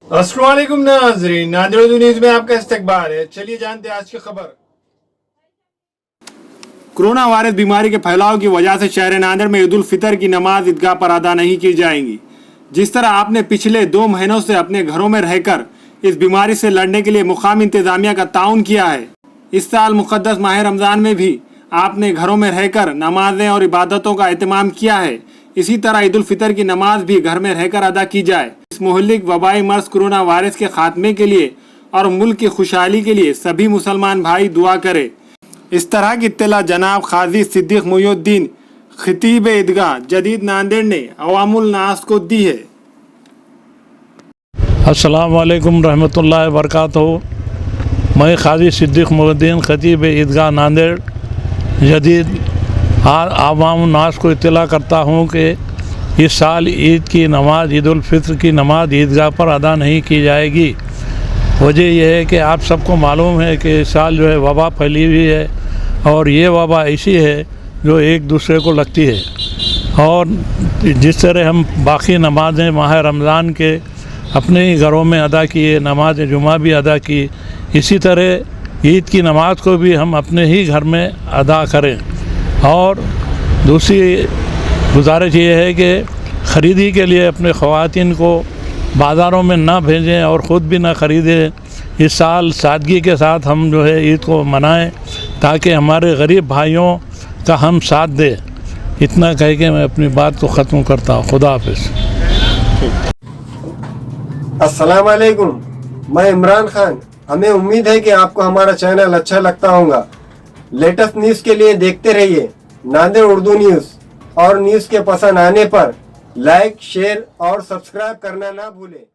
अस्सलाम वालेकुम नाज़रीन, नादिर उर्दू न्यूज़ में आपका इस्तकबाल है। चलिए जानते हैं आज की खबर। कोरोना वायरस बीमारी के फैलाव की वजह से शहर नांदेड़ में ईद उल फितर की नमाज ईदगाह पर अदा नहीं की जाएंगी। जिस तरह आपने पिछले 2 महीनों से अपने घरों में रहकर इस बीमारी से लड़ने के लिए मुकामी इंतजामिया का ताउन किया है, इस साल मुक़द्दस माह रमज़ान में भी आपने घरों में रहकर नमाजें और इबादतों का एहतमाम किया है। इसी तरह ईद उल फितर की नमाज भी घर में रहकर अदा की जाए। इस मुहल्लिक वबाई मर्ज कोरोना वायरस के खात्मे के लिए और मुल्क की खुशहाली के लिए सभी मुसलमान भाई दुआ करें। इस तरह की इत्तला जनाब खाजी सिद्दीक मुहिउद्दीन खतीब ईदगाह जदीद नांदेड़ ने अवामुल नास को दी है। अस्सलाम वालेकुम रहमतुल्लाहि व बरकातहू। मैं खाजी सिद्दीक मुहिउद्दीन खतीब ईदगाह नांदेड़ जदीद आवाम नास को इत्तला करता हूँ कि इस साल ईद की नमाज ईद उल फितर की नमाज ईदगाह पर अदा नहीं की जाएगी। वजह यह है कि आप सबको मालूम है कि इस साल जो है वबा फैली हुई है और ये वबा ऐसी है जो एक दूसरे को लगती है। और जिस तरह हम बाकी नमाज़ें माह रमज़ान के अपने ही घरों में अदा किए, नमाज जुमा भी अदा की, इसी तरह ईद की नमाज को भी हम अपने ही घर में अदा करें। और दूसरी गुजारिश ये है कि ख़रीदी के लिए अपने ख़वातीन को बाज़ारों में ना भेजें और ख़ुद भी ना ख़रीदें। इस साल सादगी के साथ हम जो है ईद को मनाएं ताकि हमारे गरीब भाइयों का हम साथ दें। इतना कह के मैं अपनी बात को ख़त्म करता हूँ। खुदा हाफ़िज़। अस्सलाम वालेकुम, मैं इमरान खान। हमें उम्मीद है कि आपको हमारा चैनल अच्छा लगता होगा। लेटेस्ट न्यूज़ के लिए देखते रहिए नांदेड़ उर्दू न्यूज़, और न्यूज़ के पसंद आने पर लाइक, शेयर और सब्सक्राइब करना ना भूलें।